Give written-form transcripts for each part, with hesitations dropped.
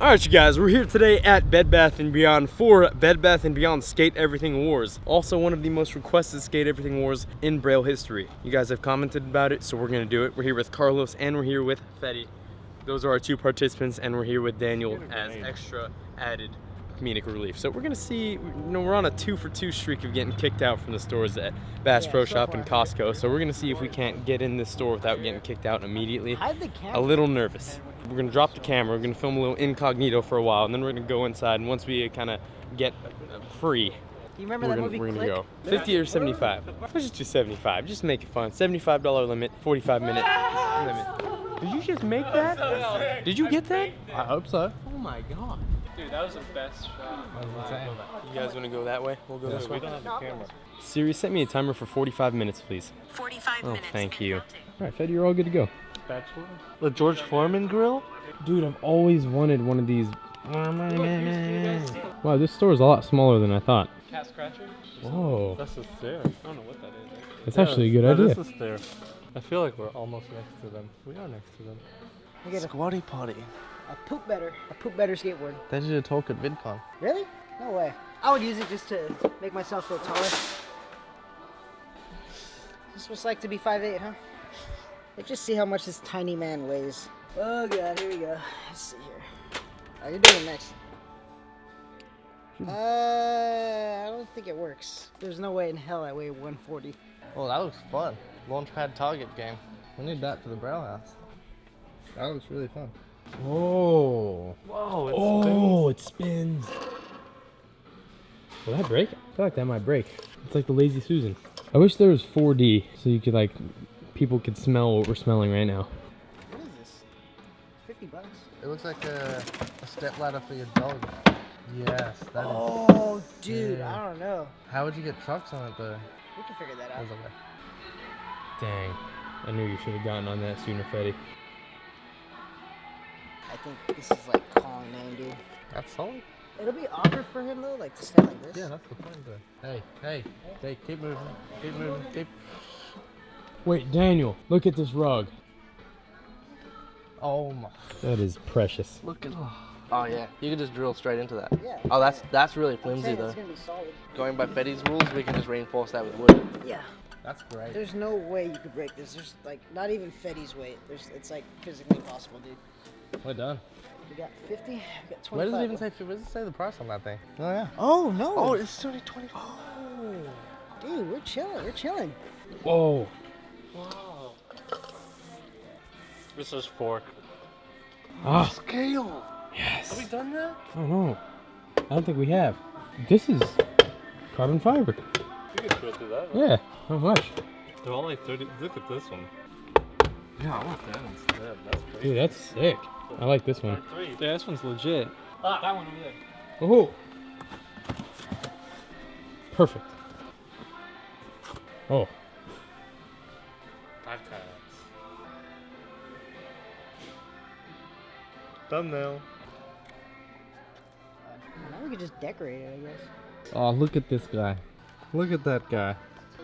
Alright you guys, we're here today at Bed Bath & Beyond for Bed Bath & Beyond Skate Everything Wars. Also one of the most requested Skate Everything Wars in Braille history. You guys have commented about it, so we're gonna do it. We're here with Carlos and we're here with Fetty. Those are our two participants, and we're here with Daniel as extra added comedic relief. So we're gonna see, you know, we're on a 2-for-2 streak of getting kicked out from the stores at Bass Pro Shop and Costco. So we're gonna see if we can't get in this store without getting kicked out immediately. A little nervous. We're gonna drop the camera, we're gonna film a little incognito for a while, and then we're gonna go inside, and once we kind of get free, you remember that movie we're gonna Click? go. 50 or 75? Let's just do 75, just make it fun. $75 limit, 45-minute limit. Did you just make that? Did you get that? I hope so. Oh my god. Dude, that was the best shot. You guys wanna go that way? We'll go this way. We don't have the camera. Siri, set me a timer for 45 minutes, please. 45 minutes. Oh, thank you. Alright, Fed, you're all good to go. Spatula? The George Foreman grill? Dude, I've always wanted one of these. Wow, this store is a lot smaller than I thought. Cat scratcher? Whoa. That's a stair. I don't know what that is. That's actually a good idea. That is a stair. I feel like we're almost next to them. We are next to them. I get Squatty potty. a poop better skateboard. They did a talk at VidCon. Really? No way. I would use it just to make myself feel taller. This is what it's like to be 5'8", huh? Let's just see how much this tiny man weighs. Oh god, here we go. Let's see here. Oh, you're doing next. I don't think it works. There's no way in hell I weigh 140. Oh, that looks fun. Launchpad target game. We need that for the Braille House. That looks really fun. Whoa. Whoa, It spins. Will that break? I feel like that might break. It's like the Lazy Susan. I wish there was 4D so you could like, people could smell what we're smelling right now. What is this? 50 bucks. It looks like a step ladder for your dog. Yes, that is. Oh, dude, Yeah. I don't know. How would you get trucks on it though? We can figure that out. There's a way. Dang. I knew you should have gotten on that sooner, Fetty. I think this is like calling name, dude. That's solid. It'll be awkward for him though, like to stand like this. Yeah, that's the point though. Hey, keep moving. Keep moving. Keep. Wait, Daniel, look at this rug. Oh my. That is precious. Look at. Oh yeah, you can just drill straight into that. Yeah. Oh, that's really I'm flimsy saying though. it's gonna be solid. Going by Fetty's rules, we can just reinforce that with wood. Yeah. That's great. There's no way you could break this. There's like not even Fetty's weight. It's like physically impossible, dude. We're done. We got 50. We got 25. Where does it even say? Where does it say the price on that thing? Oh yeah. Oh no. Oh, it's only 20. Dude, we're chilling. We're chilling. Whoa. Wow. This is fork. Ah, Scale. yes. Have we done that? I don't know. I don't think we have. This is carbon fiber. We could go through that. Yeah, how much? They're all like 30. Look at this one. Yeah, I want that instead. That's great. Dude, that's sick. I like this one. Yeah, this one's legit. Ah, that one over there. Oh. Perfect. Oh. 5 times. Thumbnail. Now we could just decorate it, I guess. Oh, look at this guy. Look at that guy.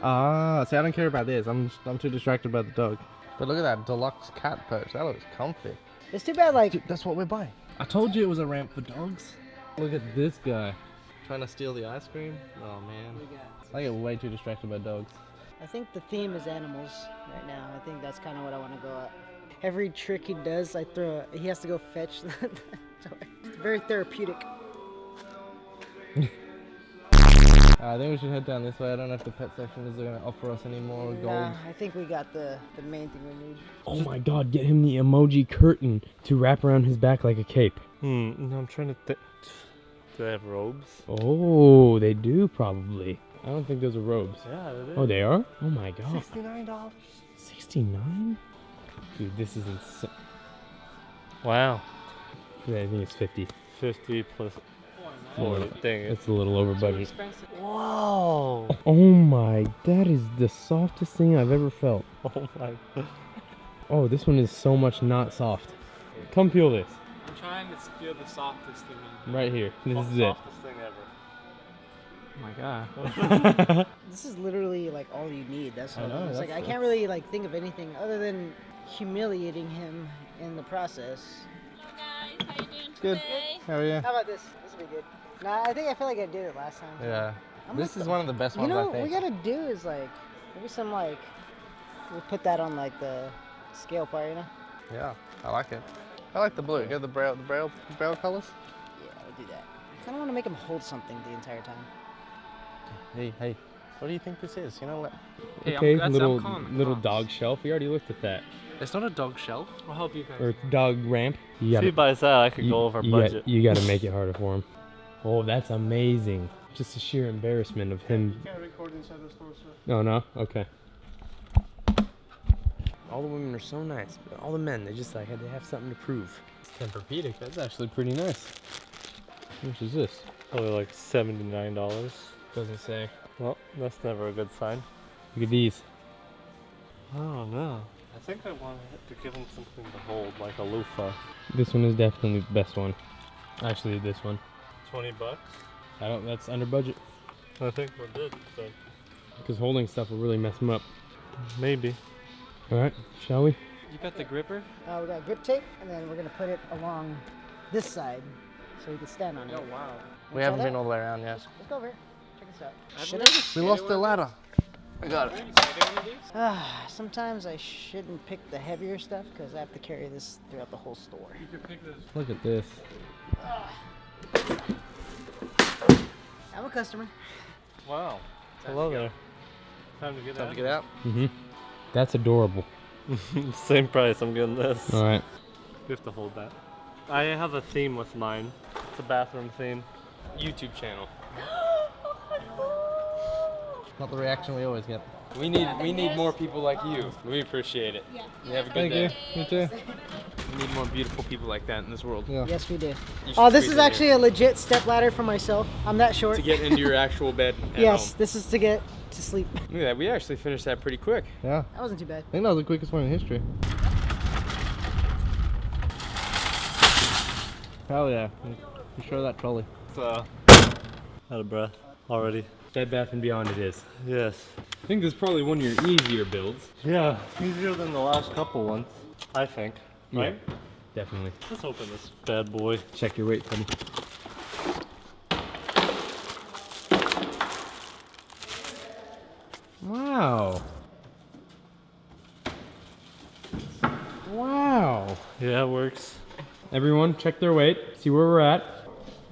Ah, see, I don't care about this. I'm too distracted by the dog. But look at that deluxe cat perch. That looks comfy. It's too bad, like. Dude, that's what we're buying. I told you it was a ramp for dogs. Look at this guy. Trying to steal the ice cream? Oh, man. I get way too distracted by dogs. I think the theme is animals right now. I think that's kind of what I want to go at. Every trick he does, he has to go fetch the toy. It's very therapeutic. I think we should head down this way. I don't know if the pet section is going to offer us any more gold. Nah, I think we got the main thing we need. Oh my god, get him the emoji curtain to wrap around his back like a cape. No, I'm trying to think. Do they have robes? Oh, they do probably. I don't think those are robes. Yeah, it is. Oh, they are? Oh my god. $69. 69? Dude, this is insane. Wow. Yeah, I think it's 50. 50 plus 40. Dang it. It's a little over budget. Whoa. Oh my, that is the softest thing I've ever felt. Oh my. Oh, this one is so much not soft. Come feel this. I'm trying to steal the softest thing. Right here. This is it. Softest thing ever. Oh my god. This is literally like all you need. That's I what know, it's like. that's- I can't really like think of anything other than humiliating him in the process. Hey guys, how you doing Good. How are you? How about this? This will be good. Nah, I feel like I did it last time. Yeah. This is one of the best You ones, know, I what think. we gotta do is like, maybe some like, we'll put that on like the scale part, you know? Yeah, I like it. I like the blue. Get the braille colors. Yeah, we'll do that. I kinda wanna make him hold something the entire time. Hey, what do you think this is? You know what? Hey, Okay, I'm little calling the little cops. dog shelf. We already looked at that. It's not a dog shelf. I'll help you guys. Or dog ramp. You If he buys that, I could go over budget. You gotta make it harder for him. Oh, that's amazing. Just the sheer embarrassment of him. You can't record inside the store, sir. Oh no? Okay. All the women are so nice, but all the men, they just like they have something to prove. Tempur-Pedic, that's actually pretty nice. How much is this? Probably like $79. Doesn't say. Well, that's never a good sign. Look at these. I don't know. I think I wanted to give him something to hold, like a loofah. This one is definitely the best one. Actually, this one. $20? That's under budget. I think we're good, but Because holding stuff will really mess them up. maybe. Alright, shall we? You got the gripper? We got grip tape, and then we're gonna put it along this side, so we can stand on it. Oh wow. We haven't been all the way around yet. Let's go over here. Check this out. We lost the ladder. I got it. Sometimes I shouldn't pick the heavier stuff because I have to carry this throughout the whole store. Look at this. I'm a customer. Wow. Hello there. Time to get out. out? Mm-hmm. That's adorable. Same price, I'm getting this. Alright. We have to hold that. I have a theme with mine. It's a bathroom theme. YouTube channel. Not the reaction we always get. We need more people like you. We appreciate it. You have a good day. You too. We need more beautiful people like that in this world. Yeah. Yes, we do. You should Oh, this squeeze is in actually here. a legit step ladder for myself. I'm that short. To get into your actual bed at Yes, home. this is to get to sleep. Look at that. We actually finished that pretty quick. Yeah. That wasn't too bad. I think that was the quickest one in history. Hell yeah. You show that trolley. It's out of breath already. Bed Bath & Beyond it is. Yes. I think this is probably one of your easier builds. Yeah, easier than the last couple ones, I think. Right? Yeah, definitely. Let's open this bad boy. Check your weight, buddy. Wow. Wow. Yeah, it works. Everyone, check their weight. See where we're at.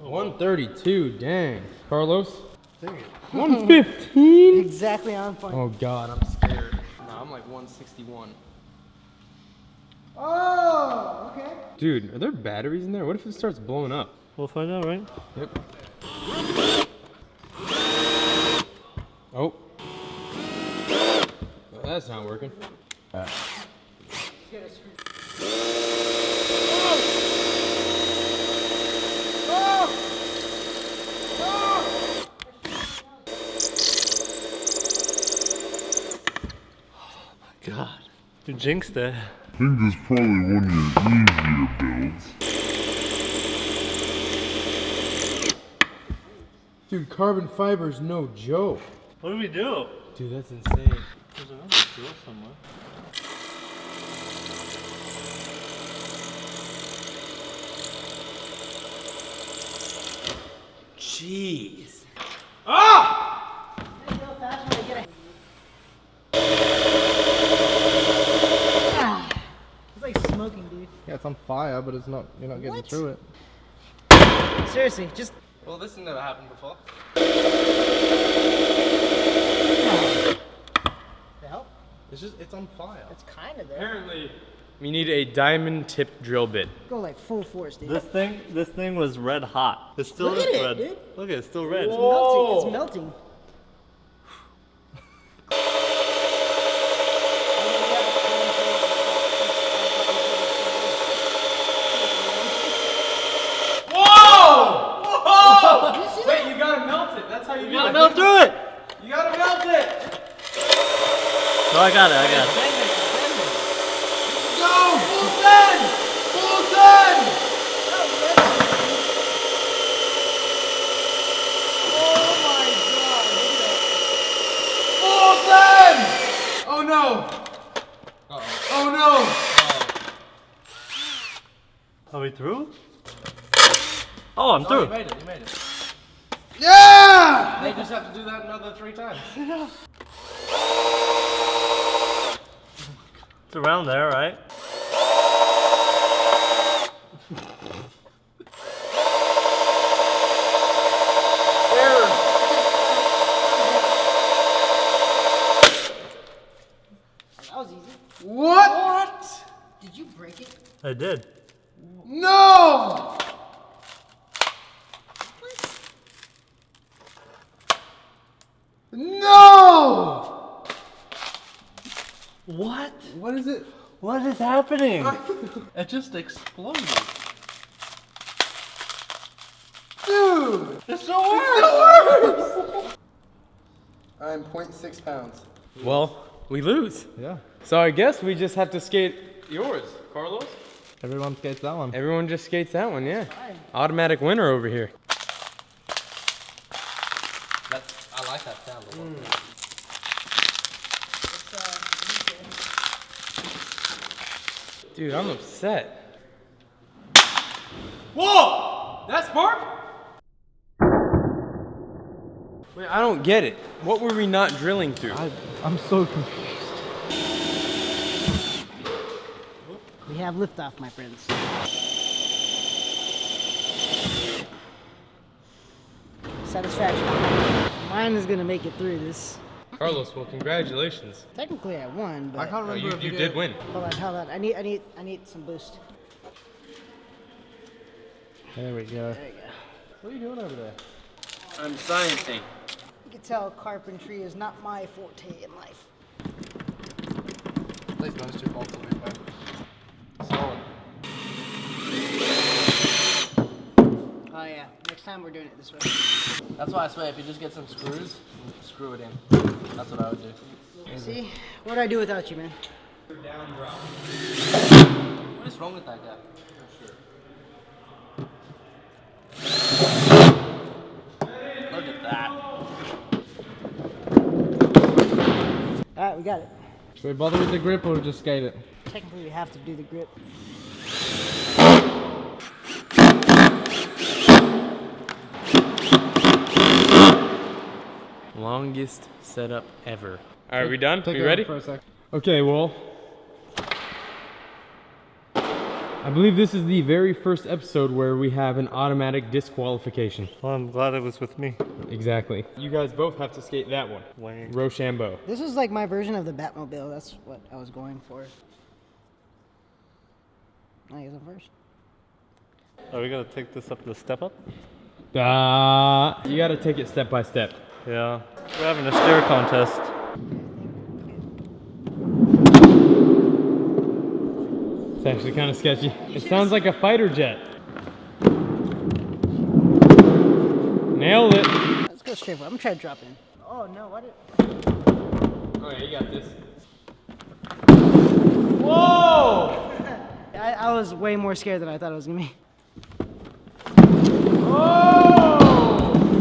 132. Dang. Carlos. Dang it. 115. Exactly on point. Oh God, I'm scared. Nah, I'm like 161. Oh, okay. Dude, are there batteries in there? What if it starts blowing up? We'll find out, right? Yep. Oh. Well, that's not working. God. You jinxed it. I think this is probably one of your easier builds. Dude, carbon fiber is no joke. What do we do? Dude, that's insane. There's another tool somewhere. Jeez. It's like smoking, dude. Yeah, it's on fire, but it's not. You're not getting What? through it. Seriously, just. Well, this has never happened before. The help? It's on fire. It's kind of there. Apparently, we need a diamond tip drill bit. Go like full force, dude. This thing was red hot. It still Look is at it, red. dude. Look, it's still red. It's melting. It's melting. Wait, you gotta melt it. That's how you do it. Melt through it! You gotta melt it. No, I got it. Go, full send! Full send! Full send! Oh no! Oh no! Are we through? Oh, I'm Oh, through. you made it. You made it. Yeah! They just have to do that another 3 times. It's around there, right? That was easy. What? Did you break it? I did. No! No! What? What is it? What is happening? It just exploded. Dude, it's the worst. I'm 0.6 pounds. Well, we lose. Yeah. So I guess we just have to skate yours, Carlos. Everyone skates that one. Everyone just skates that one, yeah. Automatic winner over here. I like that sound a lot. Dude, I'm upset. Whoa! That's Mark? Wait, I don't get it. What were we not drilling through? I'm so confused. We have liftoff, my friends. Satisfaction. Mine is gonna make it through this. Carlos, well, congratulations. Technically, I won, but I can't Oh, remember. you did win. hold on. I need some boost. There we go. There you go. What are you doing over there? I'm sciencing. You can tell carpentry is not my forte in life. Place those 2 bolts on me, bud. Solid. Oh yeah, next time we're doing it this way. That's why I swear, if you just get some screws, screw it in. That's what I would do. See, what do I do without you, man? What is wrong with that guy? Look at that. All right, we got it. Should we bother with the grip or just skate it? Technically, we have to do the grip. Longest setup ever. All right, we done? Take We it out ready? for a sec. Okay, well, I believe this is the very first episode where we have an automatic disqualification. Well, I'm glad it was with me. Exactly. You guys both have to skate that one. Wayne. Rochambeau. This is like my version of the Batmobile. That's what I was going for. I guess I'm first. Are we gonna take this up the step up? You gotta take it step by step. Yeah. We're having a stair contest. It's actually kind of sketchy. It sounds like a fighter jet. Nailed it. Let's go straight for it. I'm gonna try to drop in. Oh no, what did... Oh yeah, you got this. Whoa! I was way more scared than I thought it was gonna be. Whoa!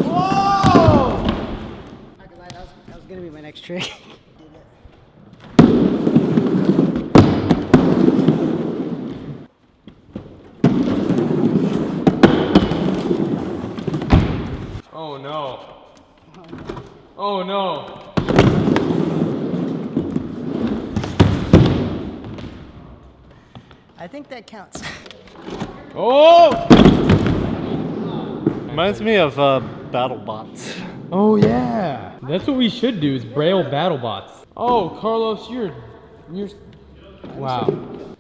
Whoa! Not gonna lie, that was gonna be my next trick. Oh no. Oh no. I think that counts. Oh! Reminds me of battle bots. Oh yeah. That's what we should do is Braille battle bots. Oh, Carlos, you're wow.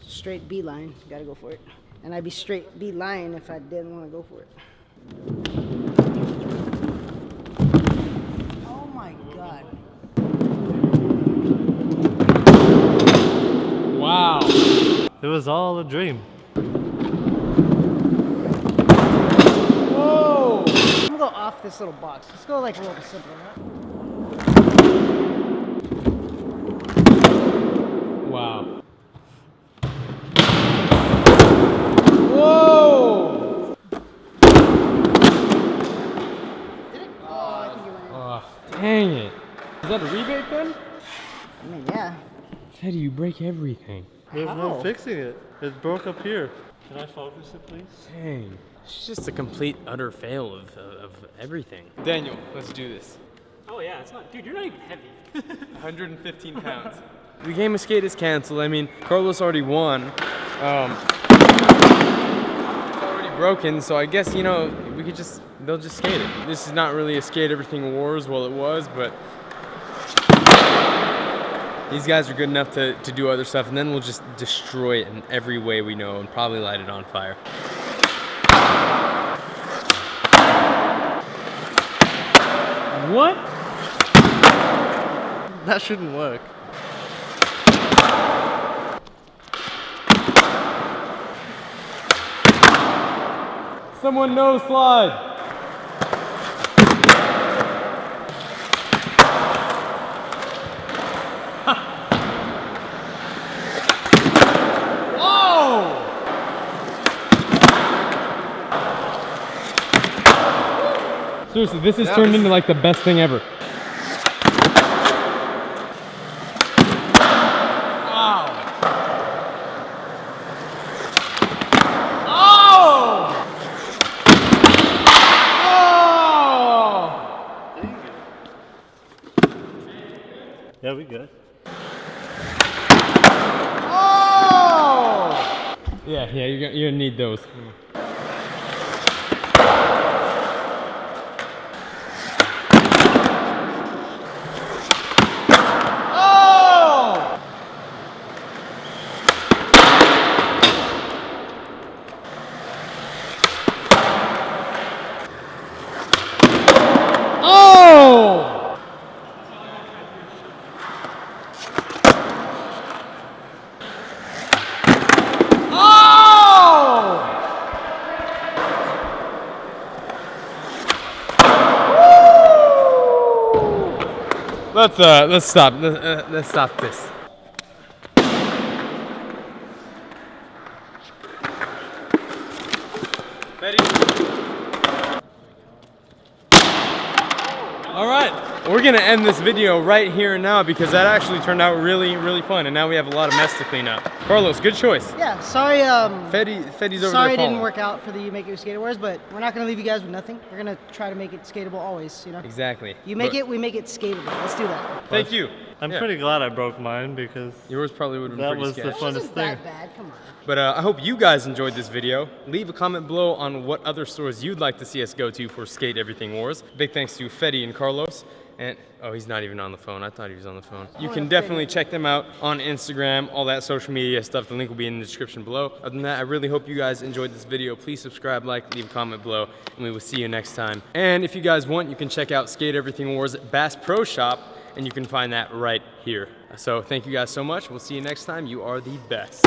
Straight B line, gotta go for it. And I'd be straight B line if I didn't want to go for it. Oh my god. Wow. It was all a dream. Whoa! I'm gonna go off this little box. Let's go like a little bit simpler, huh? Wow. Whoa! Did it? Oh, I think you went in. Oh, dang it. Is that a rebate then? I mean, yeah. How do you break everything? There's How? no fixing it. It broke up here. Can I focus it, please? Dang. It's just a complete utter fail of everything. Daniel, let's do this. Oh yeah, it's not, dude, you're not even heavy. 115 pounds. The game of skate is canceled. I mean, Carlos already won. It's already broken, so I guess, you know, they'll just skate it. This is not really a Skate Everything Wars, well it was, but these guys are good enough to do other stuff, and then we'll just destroy it in every way we know and probably light it on fire. What? That shouldn't work. Someone no slide. Seriously, this has turned into like the best thing ever. Yeah, we good. Yeah, you're gonna need those. Let's stop. Let's stop this. Ready? All right, we're gonna end this video right here and now because that actually turned out really, really fun, and now we have a lot of mess to clean up. Carlos, good choice. Yeah, sorry. Fetty's over Sorry there. it didn't work out for the You Make It with Skate Wars, but we're not gonna leave you guys with nothing. We're gonna try to make it skateable always. You know. Exactly. You make it, we make it skateable. Let's do that. Thank you. I'm Yeah. pretty glad I broke mine because Yours probably would have been that pretty was the sketchy. funnest Wasn't thing. that bad? Come on. But I hope you guys enjoyed this video. Leave a comment below on what other stores you'd like to see us go to for Skate Everything Wars. Big thanks to Fetty and Carlos. And, oh, he's not even on the phone. I thought he was on the phone. You can definitely check them out on Instagram, all that social media stuff. The link will be in the description below. Other than that, I really hope you guys enjoyed this video. Please subscribe, like, leave a comment below, and we will see you next time. And if you guys want, you can check out Skate Everything Wars Bass Pro Shop, and you can find that right here. So thank you guys so much. We'll see you next time. You are the best.